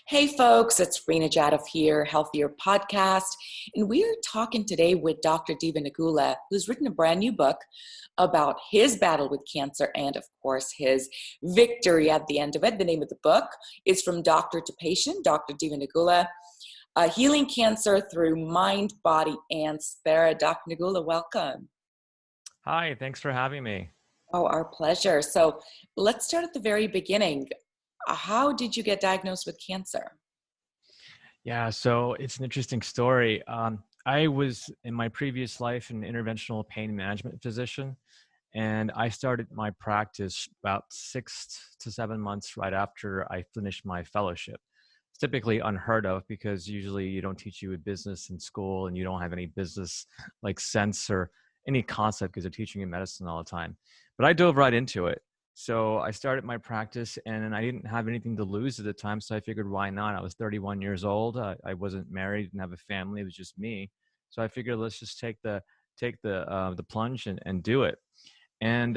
Hey folks, it's Rena Jadov here, Healthier Podcast, and we are talking today with Dr. Diva who's written a brand new book about his battle with cancer and, of course, his victory at the end of it. The name of the book is From Doctor to Patient, Dr. Diva Healing Cancer Through Mind, Body, and Spirit. Dr. Nagula, welcome. Hi, thanks for having me. Oh, our pleasure. So let's start at the very beginning. How did you get diagnosed with cancer? Yeah, so it's an interesting story. I was in my previous life an interventional pain management physician, and I started my practice about 6 to 7 months right after I finished my fellowship. It's typically unheard of because usually you don't teach you a business in school and you don't have any business like sense or any concept because they're teaching you medicine all the time. But I dove right into it. So I started my practice and I didn't have anything to lose at the time. So I figured, why not? I was 31 years old. I wasn't married, didn't have a family. It was just me. So I figured, let's just take the plunge and do it. And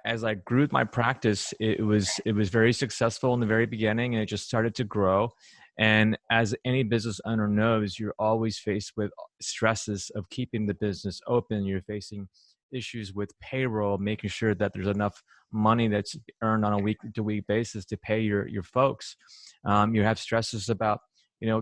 as I grew my practice, it was very successful in the very beginning, and it just started to grow. And as any business owner knows, you're always faced with stresses of keeping the business open. You're facing issues with payroll, making sure that there's enough money that's earned on a week-to-week basis to pay your folks. You have stresses about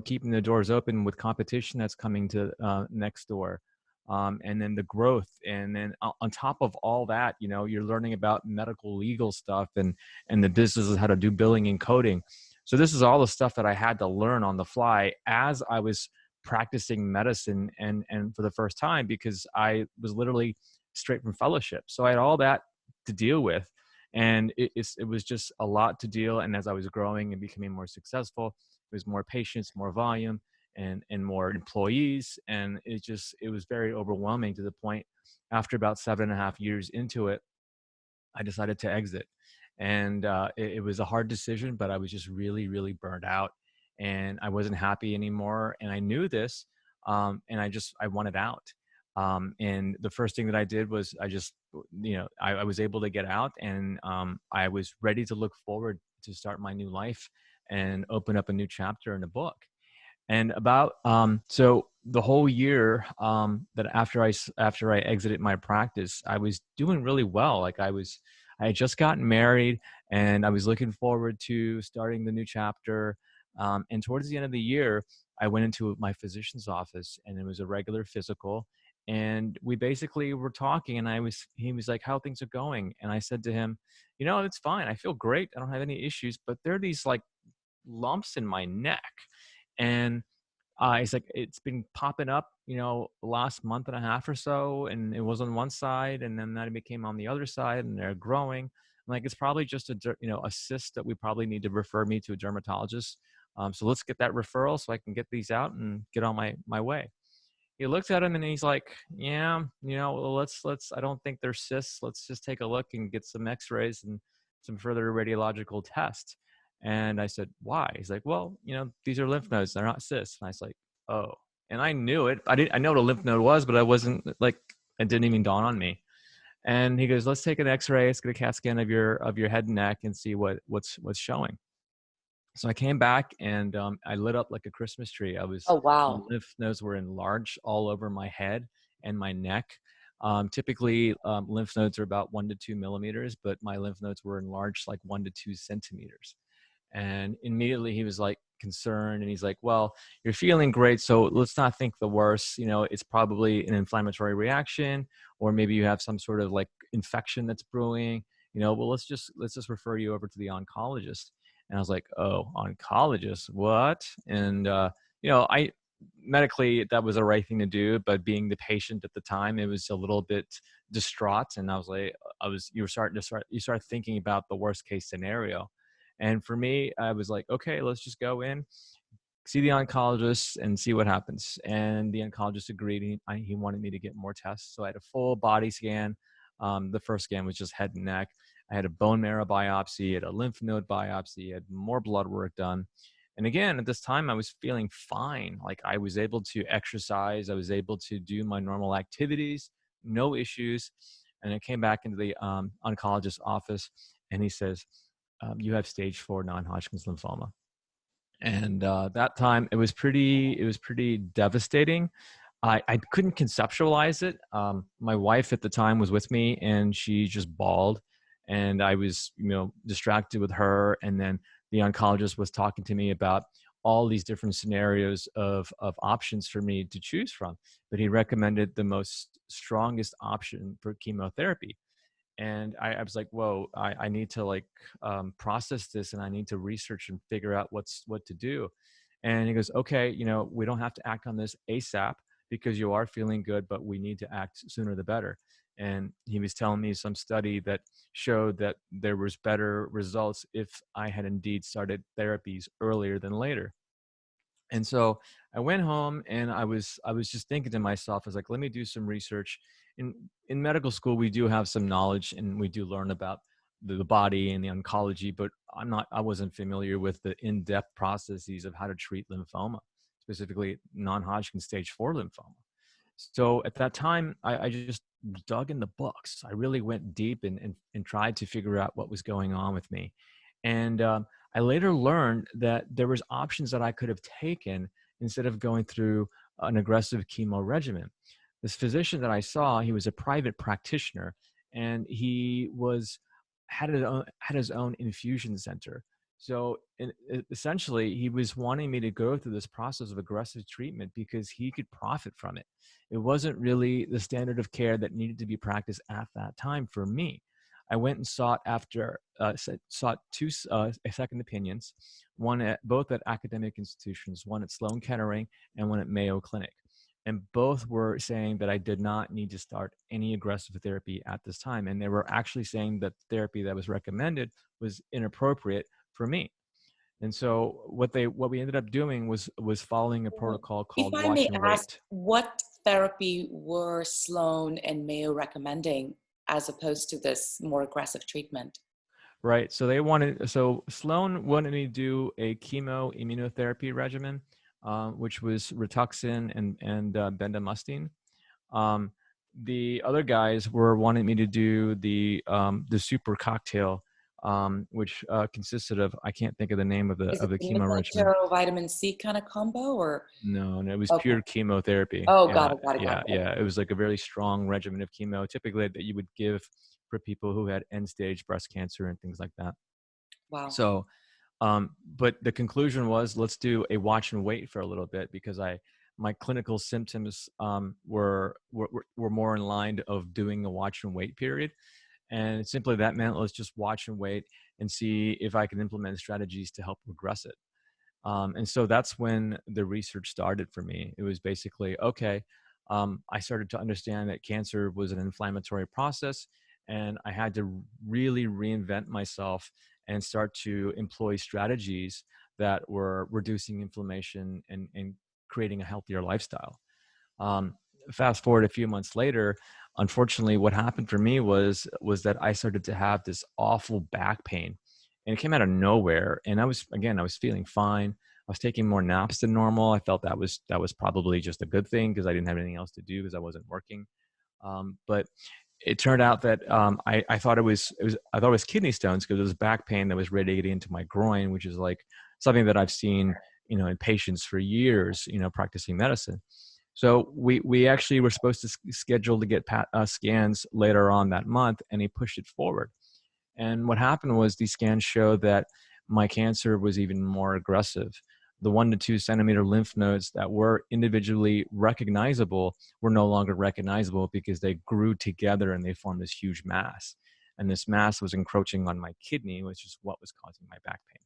keeping the doors open with competition that's coming to next door. And then the growth, and then on top of all that, you're learning about medical legal stuff and the business of how to do billing and coding. So this is all the stuff that I had to learn on the fly as I was practicing medicine and for the first time, because I was literally straight from fellowship. So I had all that to deal with, and it was just a lot to deal. And as I was growing and becoming more successful, it was more patients, more volume, and more employees. And it was very overwhelming to the point after about 7.5 years into it, I decided to exit. And it was a hard decision, but I was just really, really burned out and I wasn't happy anymore. And I knew this, and I wanted out. And the first thing that I did was I was able to get out, and I was ready to look forward to start my new life and open up a new chapter in the book. And about so the whole year that after I exited my practice, I was doing really well. I had just gotten married, and I was looking forward to starting the new chapter. And towards the end of the year, I went into my physician's office, and it was a regular physical. And we basically were talking, and he was like, "How things are going?" And I said to him, "It's fine. I feel great. I don't have any issues, but there are these like lumps in my neck." And he's like, "It's been popping up, the last month and a half or so, and it was on one side, and then that became on the other side, and they're growing." I'm like, "It's probably just a cyst that we probably need to refer me to a dermatologist. So let's get that referral so I can get these out and get on my way." He looked at him and he's like, "Yeah, well, let's. I don't think they're cysts. Let's just take a look and get some X-rays and some further radiological tests." And I said, "Why?" He's like, "Well, these are lymph nodes. They're not cysts." And I was like, "Oh." And I knew it. I know what a lymph node was, but I wasn't like, it didn't even dawn on me. And he goes, "Let's take an X-ray. Let's get a CAT scan of your head and neck and see what's showing." So I came back, and I lit up like a Christmas tree. Oh, My wow. lymph nodes were enlarged all over my head and my neck. Typically, lymph nodes are about 1 to 2 millimeters, but my lymph nodes were enlarged like 1 to 2 centimeters. And immediately he was like concerned, and he's like, "Well, you're feeling great, so let's not think the worst. It's probably an inflammatory reaction, or maybe you have some sort of like infection that's brewing. Well, let's just refer you over to the oncologist." And I was like, "Oh, oncologist, what?" And I medically, that was the right thing to do, but being the patient at the time, it was a little bit distraught. And I was like, you start thinking about the worst case scenario. And for me, I was like, okay, let's just go in, see the oncologist and see what happens. And the oncologist agreed. He wanted me to get more tests. So I had a full body scan. The first scan was just head and neck. I had a bone marrow biopsy, I had a lymph node biopsy, I had more blood work done. And again, at this time, I was feeling fine. Like, I was able to exercise. I was able to do my normal activities, no issues. And I came back into the oncologist's office, and he says, "You have stage 4 non-Hodgkin's lymphoma." And that time it was pretty devastating. I couldn't conceptualize it. My wife at the time was with me, and she just bawled, and I was, distracted with her. And then the oncologist was talking to me about all these different scenarios of options for me to choose from, but he recommended the most strongest option for chemotherapy. And I was like, whoa, I need to like process this, and I need to research and figure out what to do. And he goes, okay, we don't have to act on this ASAP because you are feeling good, but we need to act sooner the better. And he was telling me some study that showed that there was better results if I had indeed started therapies earlier than later. And so I went home, and I was just thinking to myself, I was like, let me do some research. In medical school, we do have some knowledge, and we do learn about the body and the oncology, but I wasn't familiar with the in-depth processes of how to treat lymphoma, specifically non-Hodgkin stage 4 lymphoma. So at that time, I just dug in the books. I really went deep and tried to figure out what was going on with me. And I later learned that there was options that I could have taken instead of going through an aggressive chemo regimen. This physician that I saw, he was a private practitioner, and he had his own infusion center. So essentially, he was wanting me to go through this process of aggressive treatment because he could profit from it. It wasn't really the standard of care that needed to be practiced at that time for me. I went and sought two second opinions, one at both at academic institutions, one at Sloan Kettering and one at Mayo Clinic. And both were saying that I did not need to start any aggressive therapy at this time. And they were actually saying that the therapy that was recommended was inappropriate for me. And so what we ended up doing was following a protocol If called I watch may and ask, wait. what therapy were Sloan and Mayo recommending as opposed to this more aggressive treatment? Right. So Sloan wanted me to do a chemo immunotherapy regimen, which was Rituxan and bendamustine. Um, the other guys were wanting me to do the super cocktail, which consisted of, I can't think of the name of the Is it the chemo regimen. nicotero vitamin C kind of combo or? No, no, it was Okay. pure chemotherapy. Oh, got Yeah, it, got it, got yeah, it. Okay. yeah. It was like a very strong regimen of chemo, typically that you would give for people who had end stage breast cancer and things like that. Wow. So, but the conclusion was, let's do a watch and wait for a little bit, because my clinical symptoms were more in line of doing a watch and wait period. And simply that meant, let's just watch and wait and see if I can implement strategies to help regress it. And so that's when the research started for me. It was basically, okay, I started to understand that cancer was an inflammatory process, and I had to really reinvent myself and start to employ strategies that were reducing inflammation and creating a healthier lifestyle. Um, Fast forward a few months later, unfortunately, what happened for me was that I started to have this awful back pain, and it came out of nowhere. And I was feeling fine. I was taking more naps than normal. I felt that was probably just a good thing because I didn't have anything else to do because I wasn't working. But it turned out that I thought I thought it was kidney stones because it was back pain that was radiating into my groin, which is like something that I've seen, in patients for years, practicing medicine. So we actually were supposed to schedule to get scans later on that month, and he pushed it forward. And what happened was these scans showed that my cancer was even more aggressive. The 1 to 2 centimeter lymph nodes that were individually recognizable were no longer recognizable because they grew together and they formed this huge mass. And this mass was encroaching on my kidney, which is what was causing my back pain.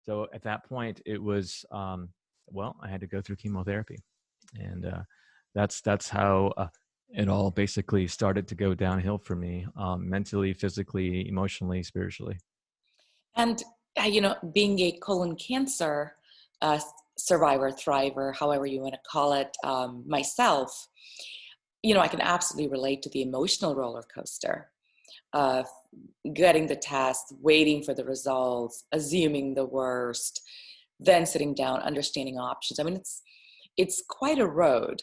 So at that point, it was, well, I had to go through chemotherapy. And that's how it all basically started to go downhill for me, mentally, physically, emotionally, spiritually. And, being a colon cancer uh, survivor, thriver, however you want to call it, myself, I can absolutely relate to the emotional roller coaster of getting the test, waiting for the results, assuming the worst, then sitting down, understanding options. I mean, it's quite a road.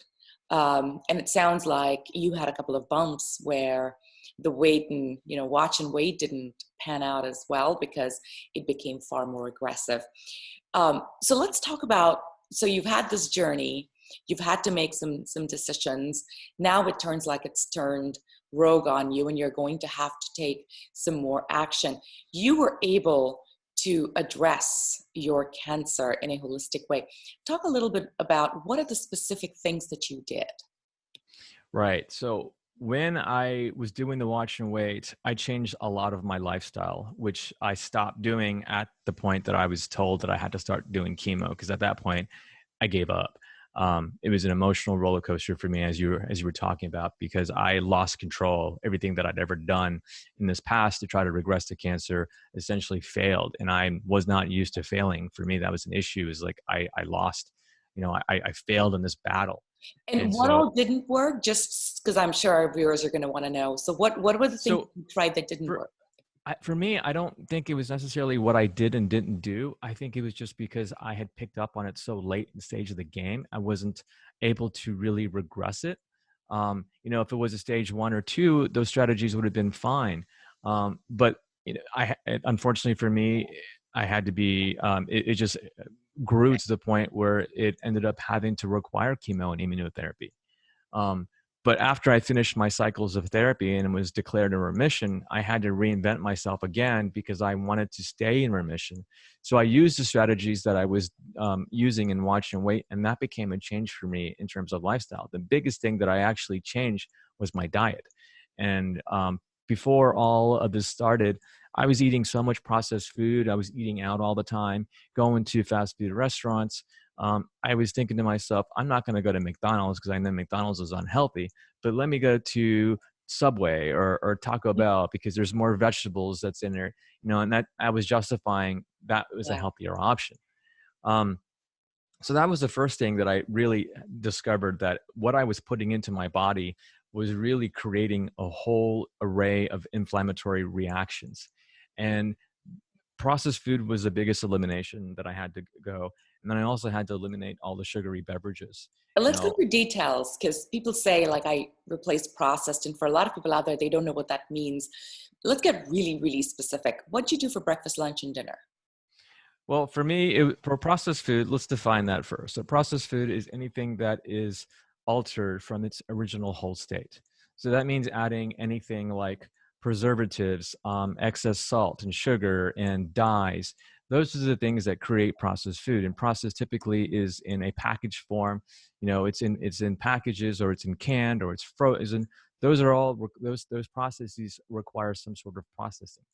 And it sounds like you had a couple of bumps where the weight and, watch and wait didn't pan out as well because it became far more aggressive. So let's talk about, so you've had this journey, you've had to make some decisions. Now it turns like it's turned rogue on you and you're going to have to take some more action. You were able to address your cancer in a holistic way. Talk a little bit about what are the specific things that you did? Right. So when I was doing the watch and wait, I changed a lot of my lifestyle, which I stopped doing at the point that I was told that I had to start doing chemo. Because at that point, I gave up. It was an emotional roller coaster for me, as you were talking about, because I lost control. Everything that I'd ever done in this past to try to regress to cancer essentially failed, and I was not used to failing. For me, that was an issue. Is like I lost. I failed in this battle, And and what so all didn't work? Just because I'm sure our viewers are going to want to know. So what were the things so you tried that didn't for work? for me, I don't think it was necessarily what I did and didn't do. I think it was just because I had picked up on it so late in the stage of the game, I wasn't able to really regress it. If it was a stage 1 or 2, those strategies would have been fine. But unfortunately for me, I had to be. It just grew to the point where it ended up having to require chemo and immunotherapy. Um, but after I finished my cycles of therapy and was declared in remission, I had to reinvent myself again because I wanted to stay in remission. So I used the strategies that I was using in watch and wait, and that became a change for me in terms of lifestyle. The biggest thing that I actually changed was my diet. And before all of this started, I was eating so much processed food. I was eating out all the time, going to fast food restaurants. I was thinking to myself, I'm not going to go to McDonald's because I know McDonald's is unhealthy, but let me go to Subway or Taco Bell because there's more vegetables that's in there, and that I was justifying that was a Yeah. healthier option. Um, so that was the first thing that I really discovered, that what I was putting into my body was really creating a whole array of inflammatory reactions. And processed food was the biggest elimination that I had to go. And then I also had to eliminate all the sugary beverages. But You let's go know, through details because people say like I replaced processed, and for a lot of people out there, they don't know what that means. Let's get really, really specific. What'd you do for breakfast, lunch, and dinner? well, for me, for processed food, let's define that first. So processed food is anything that is altered from its original whole state. So that means adding anything like preservatives, excess salt and sugar and dyes. Those are the things that create processed food. And processed typically is in a packaged form. It's in packages, or it's in canned, or it's frozen. Those are all those processes require some sort of processing.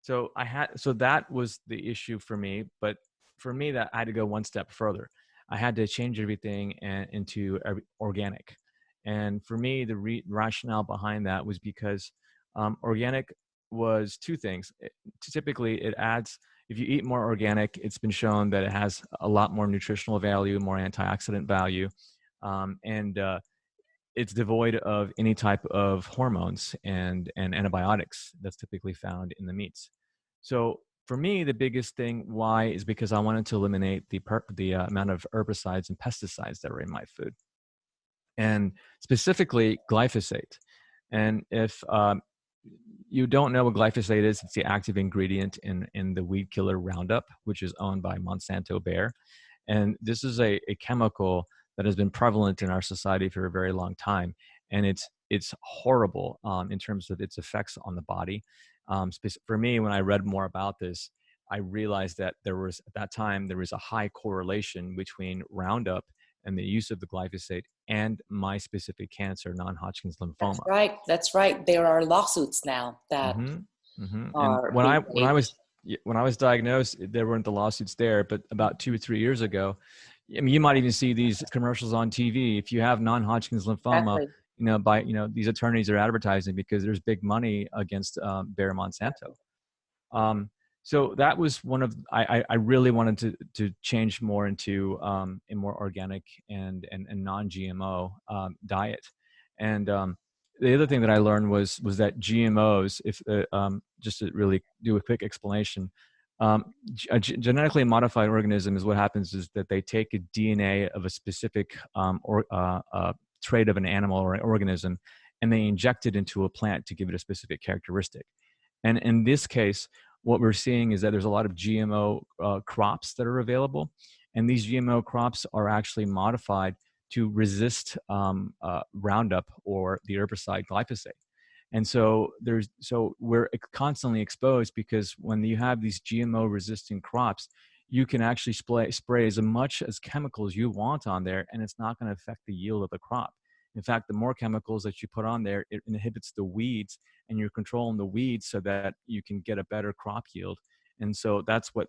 So that was the issue for me. But for me, that I had to go one step further. I had to change everything into organic. And for me, the rationale behind that was because organic was two things. Typically, it adds, if you eat more organic, it's been shown that it has a lot more nutritional value, more antioxidant value, and it's devoid of any type of hormones and antibiotics that's typically found in the meats. So for me, the biggest thing why is because I wanted to eliminate the amount of herbicides and pesticides that were in my food, and specifically glyphosate. And if you don't know what glyphosate is, it's the active ingredient in the weed killer Roundup, which is owned by Monsanto Bayer. And this is a chemical that has been prevalent in our society for a very long time. And it's horrible in terms of its effects on the body. For me, when I read more about this, I realized that at that time, there was a high correlation between Roundup and the use of the glyphosate and my specific cancer, non-Hodgkin's That's lymphoma. right. That's right. There are lawsuits now that hmm And are when I being when I made. was when I was diagnosed, there weren't the lawsuits there. But about 2 or 3 years ago, I mean, you might even see these commercials on TV. If you have non-Hodgkin's lymphoma, Exactly. these attorneys are advertising because there's big money against Bayer Monsanto. Um, so that was one of I really wanted to change more into a more organic and non-GMO diet. And the other thing that I learned was that GMOs, if just to really do a quick explanation, a genetically modified organism is what happens is that they take a DNA of a specific trait of an animal or an organism, and they inject it into a plant to give it a specific characteristic. And in this case, what we're seeing is that there's a lot of GMO crops that are available, and these GMO crops are actually modified to resist Roundup or the herbicide glyphosate. And so we're constantly exposed, because when you have these GMO resistant crops, you can actually spray as much as chemicals you want on there, and it's not going to affect the yield of the crop. In fact, the more chemicals that you put on there, it inhibits the weeds, and you're controlling the weeds so that you can get a better crop yield. And so that's what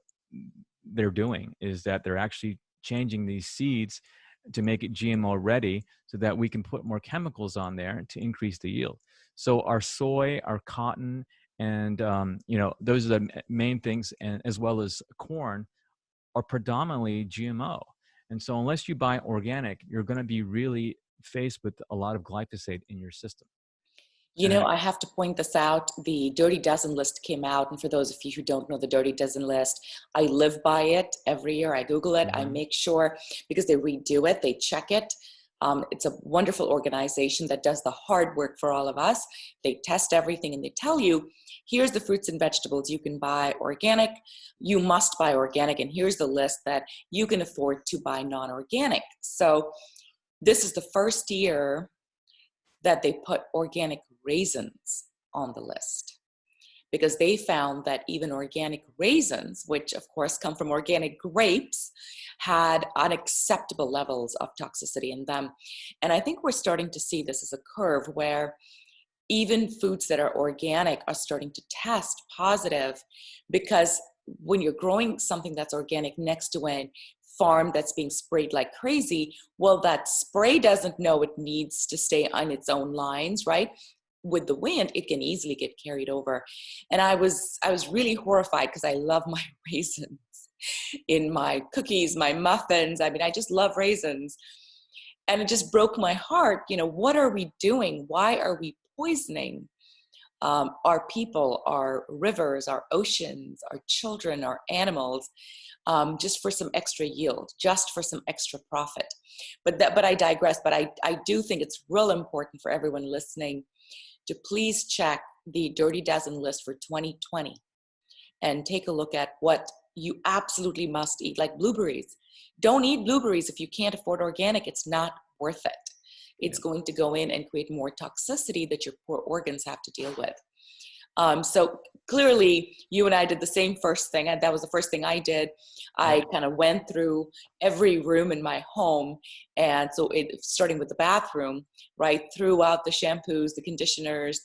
they're doing, is that they're actually changing these seeds to make it GMO ready so that we can put more chemicals on there to increase the yield. So our soy, our cotton, and those are the main things, and as well as corn, are predominantly GMO. And so unless you buy organic, you're going to be really faced with a lot of glyphosate in your system. I have to point this out. The Dirty Dozen list came out. And for those of you who don't know the Dirty Dozen list, I live by it every year. I Google it. I make sure, because they redo it, they check it. It's a wonderful organization that does the hard work for all of us. They test everything and they tell you, here's the fruits and vegetables you can buy organic. You must buy organic. And here's the list that you can afford to buy non-organic. So this is the first year that they put organic raisins on the list, because they found that even organic raisins, which of course come from organic grapes, had unacceptable levels of toxicity in them. And I think we're starting to see this as a curve where even foods that are organic are starting to test positive, because when you're growing something that's organic next to a farm that's being sprayed like crazy, well, that spray doesn't know it needs to stay on its own lines, right? With the wind, it can easily get carried over. And I was really horrified, because I love my raisins in my cookies, my muffins. I mean, I just love raisins. And it just broke my heart. What are we doing? Why are we poisoning our people, our rivers, our oceans, our children, our animals, just for some extra yield, just for some extra profit? But I digress. But I do think it's real important for everyone listening to please check the Dirty Dozen list for 2020 and take a look at what you absolutely must eat, like blueberries. Don't eat blueberries if you can't afford organic. It's not worth it. It's going to go in and create more toxicity that your poor organs have to deal with. So clearly you and I did the same first thing, and that was the first thing I did. I kind of went through every room in my home, and so starting with the bathroom, right, throughout the shampoos, the conditioners,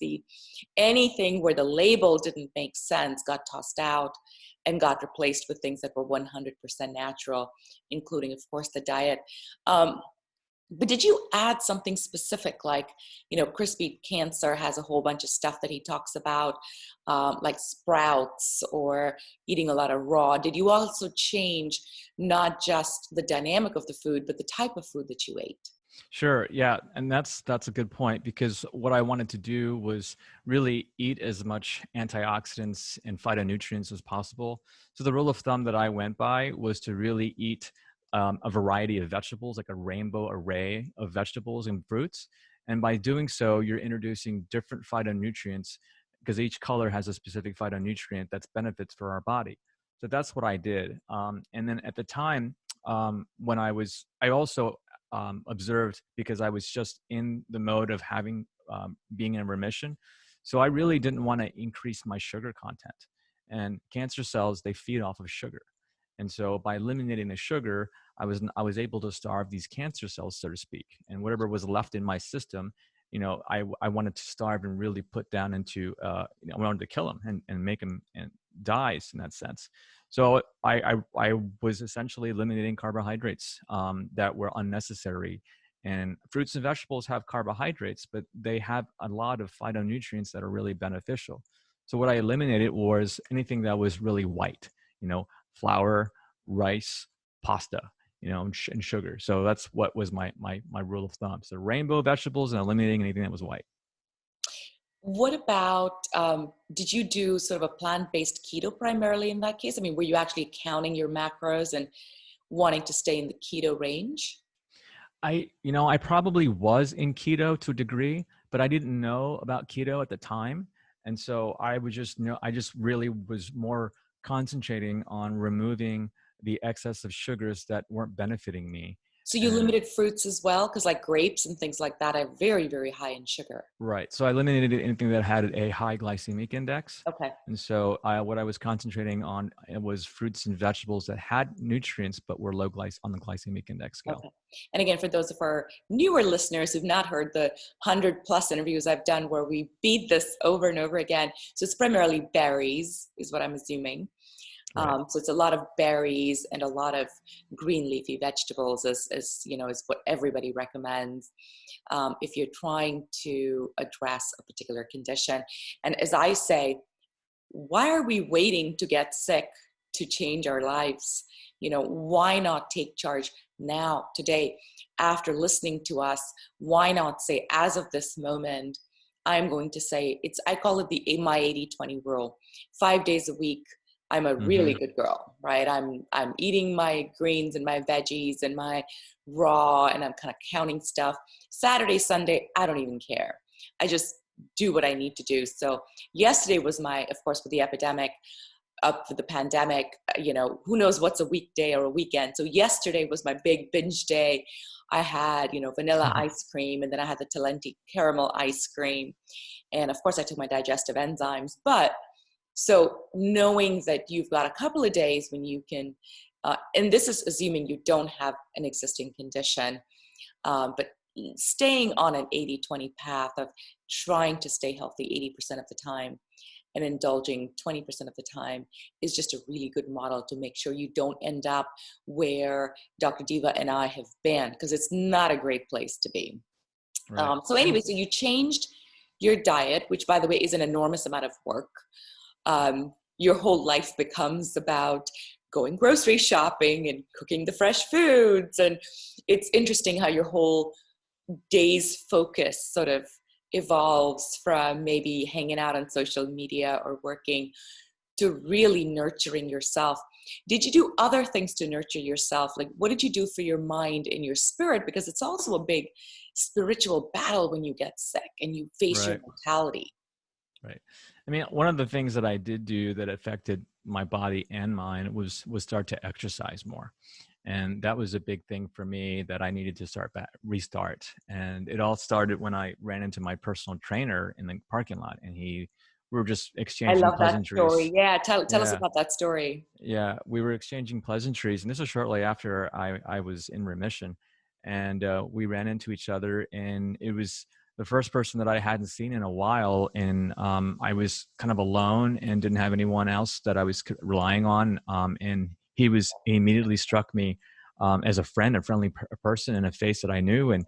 anything where the label didn't make sense got tossed out and got replaced with things that were 100% natural, including, of course, the diet. But did you add something specific, like, Crispy Cancer has a whole bunch of stuff that he talks about, like sprouts or eating a lot of raw? Did you also change not just the dynamic of the food, but the type of food that you ate? Sure. Yeah. And that's a good point, because what I wanted to do was really eat as much antioxidants and phytonutrients as possible. So the rule of thumb that I went by was to really eat a variety of vegetables, like a rainbow array of vegetables and fruits. And by doing so, you're introducing different phytonutrients, because each color has a specific phytonutrient that's benefits for our body. So that's what I did. And then at the time, when I also observed, because I was just in the mode of being in remission. So I really didn't want to increase my sugar content. And cancer cells, they feed off of sugar. And so by eliminating the sugar, I was able to starve these cancer cells, so to speak. And whatever was left in my system, I wanted to starve and really put down into, I wanted to kill them and make them and dies in that sense. So I was essentially eliminating carbohydrates that were unnecessary. And fruits and vegetables have carbohydrates, but they have a lot of phytonutrients that are really beneficial. So what I eliminated was anything that was really white, flour, rice, pasta, and sugar. So that's what was my rule of thumb. So rainbow vegetables and eliminating anything that was white. What about, did you do sort of a plant-based keto primarily in that case? I mean, were you actually counting your macros and wanting to stay in the keto range? I probably was in keto to a degree, but I didn't know about keto at the time. And so I just really was more concentrating on removing the excess of sugars that weren't benefiting me. So you And limited fruits as well? Because like grapes and things like that are very, very high in sugar. right. So I eliminated anything that had a high glycemic index. Okay. And so what I was concentrating on was fruits and vegetables that had nutrients but were on the glycemic index scale. Okay. And again, for those of our newer listeners who've not heard the 100+ interviews I've done where we beat this over and over again. So it's primarily berries, is what I'm assuming. Right. So it's a lot of berries and a lot of green leafy vegetables, as you know, is what everybody recommends if you're trying to address a particular condition. And as I say, why are we waiting to get sick to change our lives? You know, why not take charge now, today, after listening to us? Why not say, as of this moment, I'm going to say, I call it my 80-20 rule. 5 days a week, I'm a really Hmm. good girl, right? I'm eating my greens and my veggies and my raw, and I'm kind of counting stuff. Saturday, Sunday, I don't even care. I just do what I need to do. So yesterday was of course, with the epidemic, up for the pandemic, you know, who knows what's a weekday or a weekend. So yesterday was my big binge day. I had, you know, vanilla ice cream, and then I had the Talenti caramel ice cream. And of course I took my digestive enzymes. But so knowing that you've got a couple of days when you can, and this is assuming you don't have an existing condition, but staying on an 80-20 path of trying to stay healthy 80% of the time and indulging 20% of the time is just a really good model to make sure you don't end up where Dr. Diva and I have been, because it's not a great place to be. Right. So anyway, so you changed your diet, which by the way is an enormous amount of work. Your whole life becomes about going grocery shopping and cooking the fresh foods. And it's interesting how your whole day's focus sort of evolves from maybe hanging out on social media or working to really nurturing yourself. Did you do other things to nurture yourself? Like, what did you do for your mind and your spirit? Because it's also a big spiritual battle when you get sick and you face your Right. mortality. Right. I mean, one of the things that I did do that affected my body and mind was start to exercise more. And that was a big thing for me that I needed to restart. And it all started when I ran into my personal trainer in the parking lot, and we were just I exchanging love that story. pleasantries. Yeah, tell us Yeah. about that story. Yeah, we were exchanging pleasantries, and this was shortly after I was in remission, and we ran into each other, and it was the first person that I hadn't seen in a while, and I was kind of alone and didn't have anyone else that I was relying on, and he immediately struck me as a friend, a friendly person, and a face that I knew, and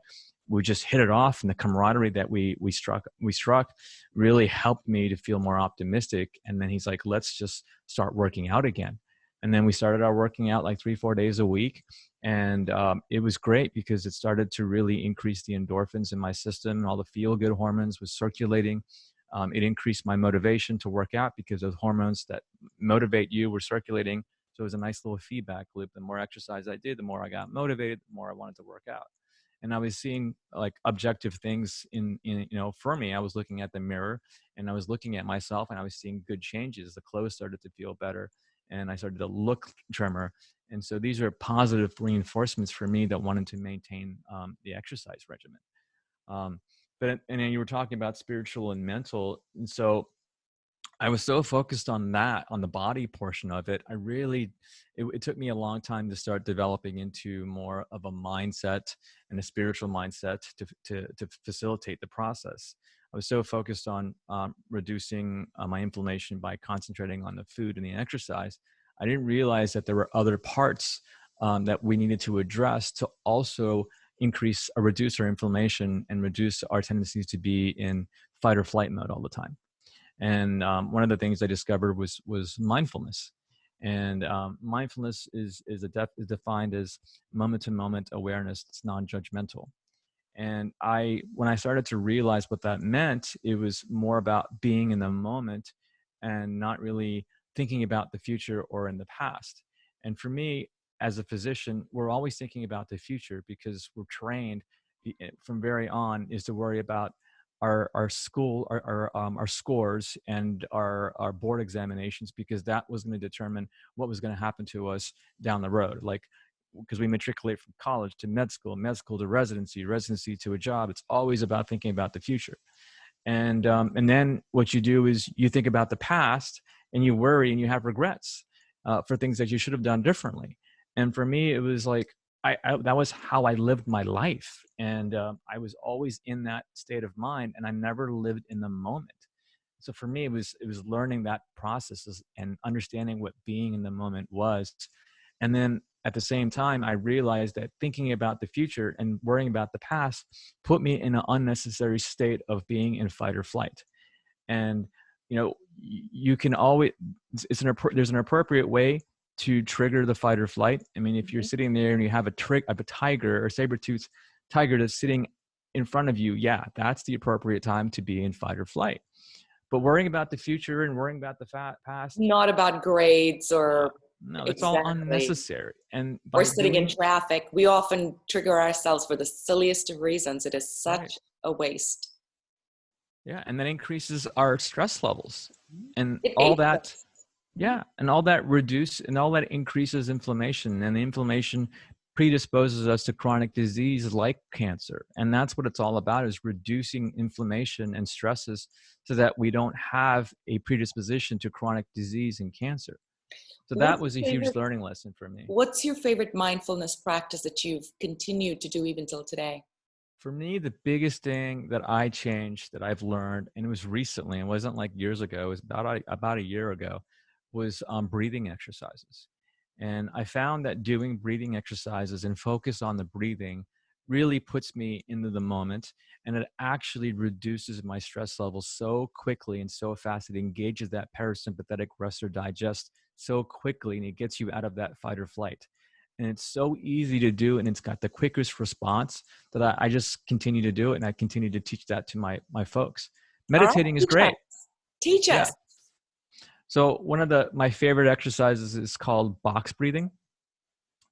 we just hit it off, and the camaraderie that we struck really helped me to feel more optimistic. And then he's like, let's just start working out again. And then we started our working out like 3-4 days a week. And it was great because it started to really increase the endorphins in my system, and all the feel good hormones was circulating. It increased my motivation to work out because those hormones that motivate you were circulating. So it was a nice little feedback loop. The more exercise I did, the more I got motivated, the more I wanted to work out. And I was seeing like objective things for me. I was looking at the mirror and I was looking at myself, and I was seeing good changes. The clothes started to feel better, and I started to look trimmer. And so these are positive reinforcements for me that wanted to maintain the exercise regimen. Um, and then you were talking about spiritual and mental. And so I was so focused on that, on the body portion of it. It took me a long time to start developing into more of a mindset and a spiritual mindset to facilitate the process. I was so focused on reducing my inflammation by concentrating on the food and the exercise. I didn't realize that there were other parts that we needed to address to also increase or reduce our inflammation and reduce our tendencies to be in fight or flight mode all the time. And one of the things I discovered was mindfulness. And mindfulness is defined as moment to moment awareness. It's non-judgmental. And when I started to realize what that meant, it was more about being in the moment and not really thinking about the future or in the past. And for me, as a physician, we're always thinking about the future because we're trained from very on is to worry about our school, our scores and our board examinations, because that was going to determine what was going to happen to us down the road. Like, because we matriculate from college to med school to residency, residency to a job. It's always about thinking about the future. And then what you do is you think about the past and you worry and you have regrets for things that you should have done differently. And for me, it was like, that was how I lived my life. And I was always in that state of mind, and I never lived in the moment. So for me, it was learning that processes and understanding what being in the moment was. And then at the same time, I realized that thinking about the future and worrying about the past put me in an unnecessary state of being in fight or flight. And you can always, there's an appropriate way to trigger the fight or flight. I mean, if you're sitting there and you have a tiger or saber-toothed tiger that's sitting in front of you, yeah, that's the appropriate time to be in fight or flight. But worrying about the future and worrying about the past, Not about grades or no, it's all exactly. unnecessary. And Or by sitting in doing traffic. We often trigger ourselves for the silliest of reasons. It is right, such a waste. yeah, and that increases our stress levels and all It that. does. Yeah, and all that increases inflammation, and the inflammation predisposes us to chronic disease like cancer. And that's what it's all about, is reducing inflammation and stresses so that we don't have a predisposition to chronic disease and cancer. So that What's was a your huge favorite, learning lesson for me. what's your favorite mindfulness practice that you've continued to do even till today? For me, the biggest thing that I changed, that I've learned, and it was recently, it wasn't like years ago, it was about a year ago, was breathing exercises. And I found that doing breathing exercises and focus on the breathing really puts me into the moment, and it actually reduces my stress levels so quickly and so fast. It engages that parasympathetic rest or digest so quickly, and it gets you out of that fight or flight. And it's so easy to do, and it's got the quickest response, that I just continue to do it, and I continue to teach that to my folks. All right, Meditating is teach us. great. Teach Yeah. us. So one of my favorite exercises is called box breathing.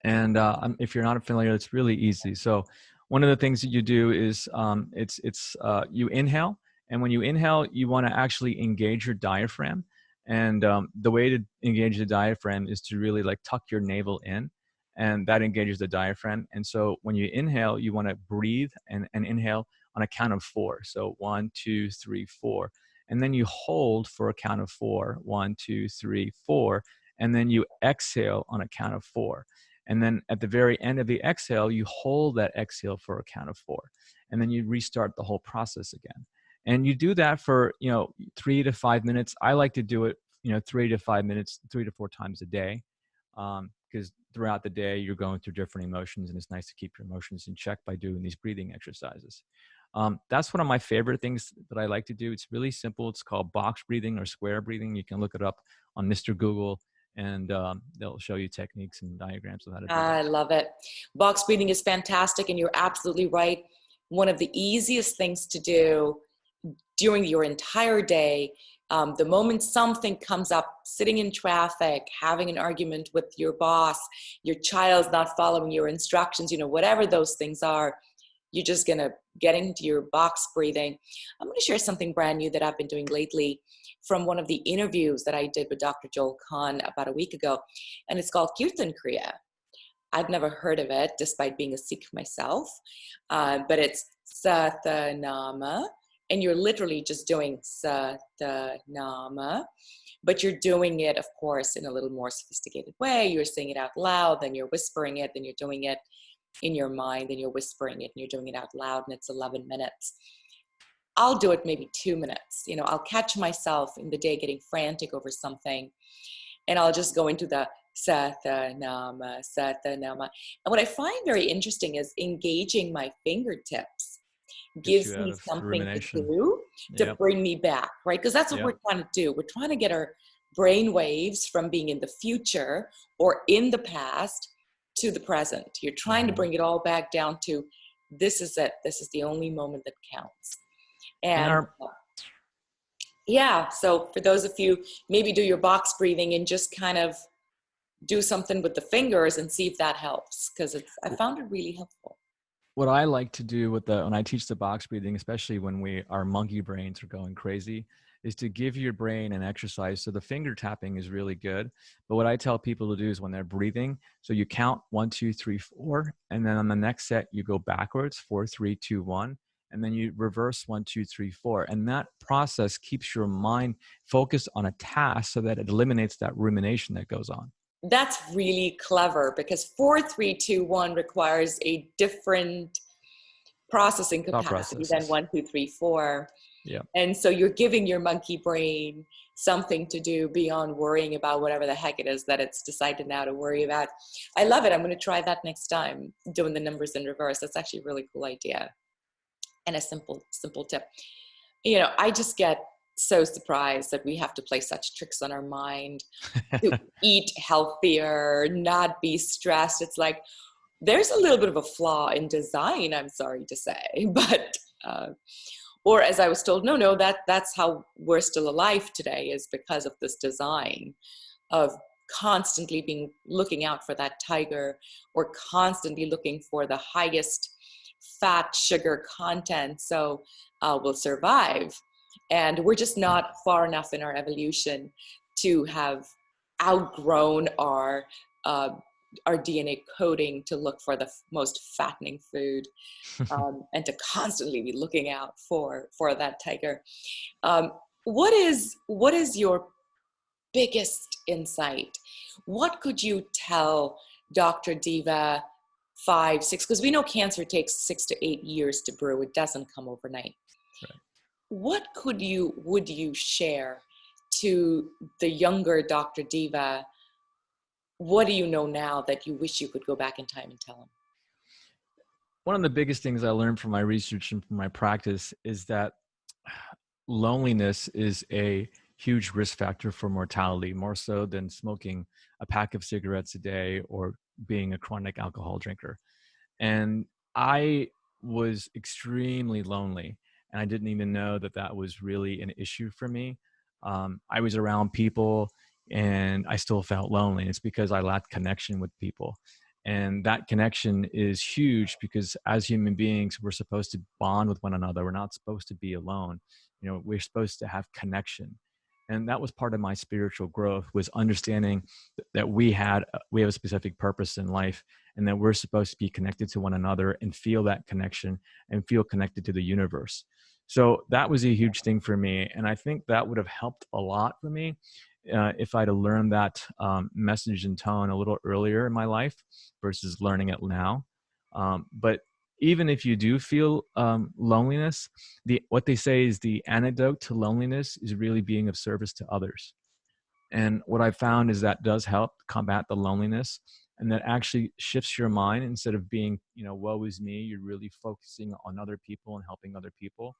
And if you're not familiar, it's really easy. So one of the things that you do is you inhale, and when you inhale, you want to actually engage your diaphragm. And the way to engage the diaphragm is to really like tuck your navel in, and that engages the diaphragm. And so when you inhale, you want to breathe and inhale on a count of 4. So 1, 2, 3, 4. And then you hold for a count of 4. 1, 2, 3, 4. And then you exhale on a count of 4. And then at the very end of the exhale, you hold that exhale for a count of 4. And then you restart the whole process again. And you do that for, 3 to 5 minutes. I like to do it, 3 to 5 minutes, 3 to 4 times a day. Because throughout the day, you're going through different emotions, and it's nice to keep your emotions in check by doing these breathing exercises. That's one of my favorite things that I like to do. It's really simple. It's called box breathing or square breathing. You can look it up on Mr. Google, and they'll show you techniques and diagrams of how to do that. I love it. Box breathing is fantastic, and you're absolutely right. One of the easiest things to do during your entire day, the moment something comes up, sitting in traffic, having an argument with your boss, your child's not following your instructions, whatever those things are, you're just going to get into your box breathing. I'm going to share something brand new that I've been doing lately from one of the interviews that I did with Dr. Joel Kahn about a week ago, and it's called Kirtan Kriya. I'd never heard of it, despite being a Sikh myself, but it's Sathanama, and you're literally just doing Sathanama, but you're doing it, of course, in a little more sophisticated way. You're saying it out loud, then you're whispering it, then you're doing it in your mind, then you're whispering it, and you're doing it out loud, and it's 11 minutes. I'll do it maybe 2 minutes. I'll catch myself in the day getting frantic over something, and I'll just go into the Sathanama, Sathanama. And what I find very interesting is engaging my fingertips Gets you gives out me of something to rumination. do to Yep. bring me back, right? Because that's what Yep. we're trying to do. We're trying to get our brain waves from being in the future or in the past to the present. You're trying to Mm-hmm. bring it all back down to this is it. This is the only moment that counts. And And our yeah, so for those of you, maybe do your box breathing and just kind of do something with the fingers and see if that helps, because I found it really helpful. what I like to do with when I teach the box breathing, especially when our monkey brains are going crazy, is to give your brain an exercise. So the finger tapping is really good. But what I tell people to do is when they're breathing, so you count 1, 2, 3, 4, and then on the next set, you go backwards, 4, 3, 2, 1, and then you reverse 1, 2, 3, 4. And that process keeps your mind focused on a task so that it eliminates that rumination that goes on. That's really clever because 4, 3, 2, 1 requires a different processing Thought capacity than processes. 1, 2, 3, 4. Yeah. And so you're giving your monkey brain something to do beyond worrying about whatever the heck it is that it's decided now to worry about. I love it. I'm going to try that next time, doing the numbers in reverse. That's actually a really cool idea and a simple tip. I just get so surprised that we have to play such tricks on our mind to eat healthier, not be stressed. It's like there's a little bit of a flaw in design, I'm sorry to say, but or as I was told, no, that's how we're still alive today, is because of this design of constantly looking out for that tiger, or constantly looking for the highest fat, sugar content, so we'll survive. And we're just not far enough in our evolution to have outgrown uh, our DNA coding to look for the most fattening food, and to constantly be looking out for that tiger. Um, what is your biggest insight? What could you tell Dr. Diva 5, 6? Because we know cancer takes 6 to 8 years to brew. It doesn't come overnight. Right. What would you share to the younger Dr. Diva? What do you know now that you wish you could go back in time and tell him? One of the biggest things I learned from my research and from my practice is that loneliness is a huge risk factor for mortality, more so than smoking a pack of cigarettes a day or being a chronic alcohol drinker. And I was extremely lonely, and I didn't even know that that was really an issue for me. I was around people and I still felt lonely. It's because I lacked connection with people. And that connection is huge because as human beings, we're supposed to bond with one another. We're not supposed to be alone. We're supposed to have connection. And that was part of my spiritual growth, was understanding that we have a specific purpose in life, and that we're supposed to be connected to one another and feel that connection and feel connected to the universe. So that was a huge thing for me. And I think that would have helped a lot for me if I'd have learned that message and tone a little earlier in my life versus learning it now. But even if you do feel loneliness, what they say is the antidote to loneliness is really being of service to others. And what I found is that does help combat the loneliness, and that actually shifts your mind. Instead of being, woe is me, you're really focusing on other people and helping other people.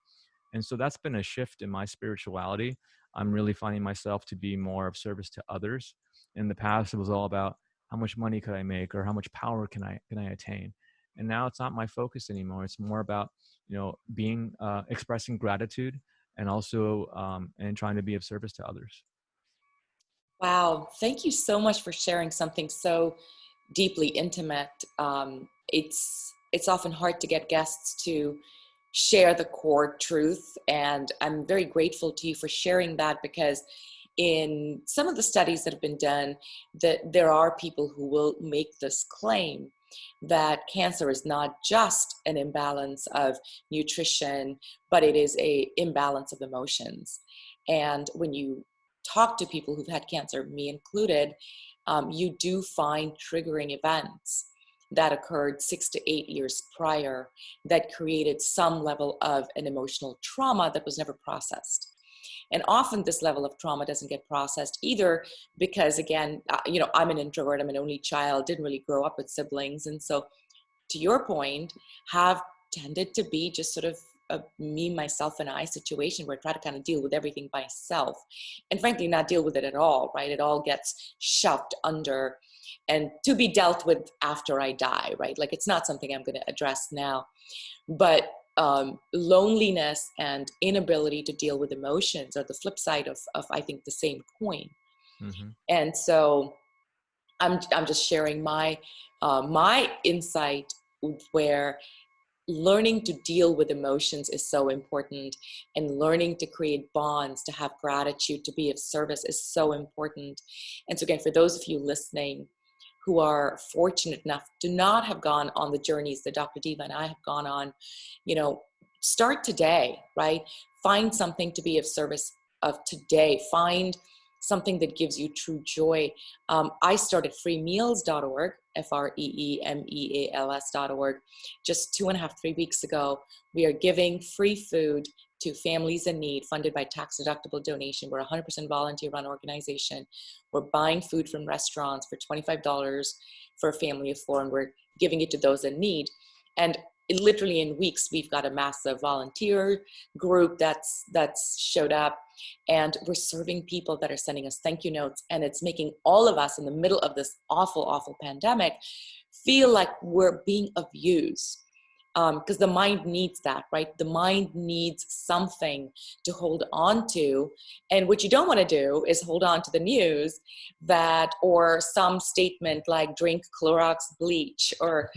And so that's been a shift in my spirituality. I'm really finding myself to be more of service to others. In the past, it was all about how much money could I make or how much power can I attain. And now it's not my focus anymore. It's more about, being expressing gratitude, and also and trying to be of service to others. Wow, thank you so much for sharing something so deeply intimate. It's often hard to get guests to share the core truth, and I'm very grateful to you for sharing that, because in some of the studies that have been done, that there are people who will make this claim that cancer is not just an imbalance of nutrition, but it is a imbalance of emotions. And when you talk to people who've had cancer, me included, you do find triggering events that occurred 6 to 8 years prior that created some level of an emotional trauma that was never processed. And often this level of trauma doesn't get processed either because, again, I'm an introvert, I'm an only child, didn't really grow up with siblings. And so, to your point, have tended to be just sort of a me, myself, and I situation where I try to kind of deal with everything by myself, and frankly, not deal with it at all, right? It all gets shoved under and to be dealt with after I die, right? Like, it's not something I'm going to address now. But loneliness and inability to deal with emotions are the flip side of I think, the same coin. Mm-hmm. And so I'm just sharing my insight, where learning to deal with emotions is so important, and learning to create bonds, to have gratitude, to be of service is so important. And so again, for those of you listening who are fortunate enough to not have gone on the journeys that Dr. Diva and I have gone on, start today, right? Find something to be of service of today. Find something that gives you true joy. I started freemeals.org, freemeals.org, just 2.5, 3 weeks ago. We are giving free food to families in need, funded by tax-deductible donation. We're a 100% volunteer-run organization. We're buying food from restaurants for $25 for a family of 4, and we're giving it to those in need. And literally in weeks, we've got a massive volunteer group that's showed up, and we're serving people that are sending us thank you notes. And it's making all of us in the middle of this awful, awful pandemic feel like we're being of use. Because the mind needs that, right? The mind needs something to hold on to. And what you don't want to do is hold on to the news or some statement like drink Clorox bleach, or,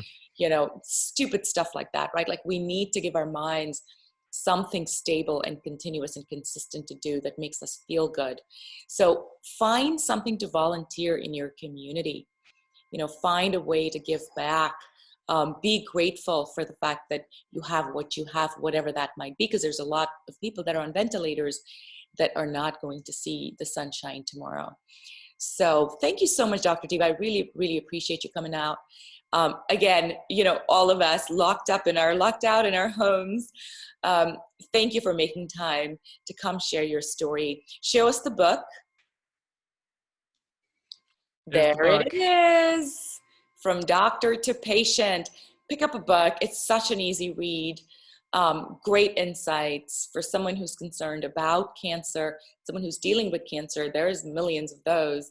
stupid stuff like that, right? Like, we need to give our minds something stable and continuous and consistent to do that makes us feel good. So find something to volunteer in your community. Find a way to give back. Be grateful for the fact that you have what you have, whatever that might be, because there's a lot of people that are on ventilators that are not going to see the sunshine tomorrow. So thank you so much, Dr. Diva. I really, really appreciate you coming out. Again, all of us locked out in our homes. Thank you for making time to come share your story. Show us the book. There it is. From Doctor to Patient. Pick up a book. It's such an easy read. Great insights for someone who's concerned about cancer, someone who's dealing with cancer. There's millions of those.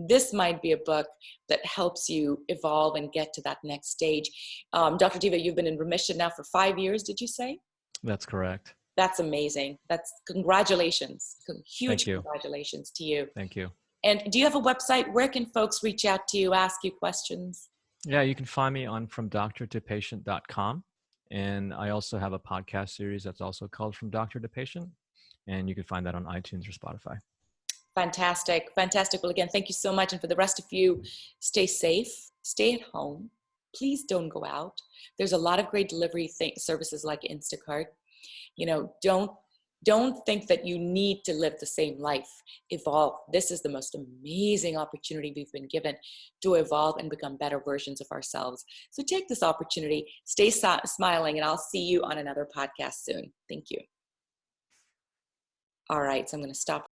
This might be a book that helps you evolve and get to that next stage. Dr. Diva, you've been in remission now for 5 years, did you say? That's correct. That's amazing. Congratulations. Huge Thank you. Congratulations to you. Thank you. And do you have a website? Where can folks reach out to you, ask you questions? Yeah, you can find me on fromdoctortopatient.com. And I also have a podcast series that's also called From Doctor to Patient. And you can find that on iTunes or Spotify. Fantastic. Fantastic. Well, again, thank you so much. And for the rest of you, stay safe, stay at home. Please don't go out. There's a lot of great delivery services like Instacart. Don't think that you need to live the same life. Evolve. This is the most amazing opportunity we've been given to evolve and become better versions of ourselves. So take this opportunity, stay smiling, and I'll see you on another podcast soon. Thank you. All right, so I'm going to stop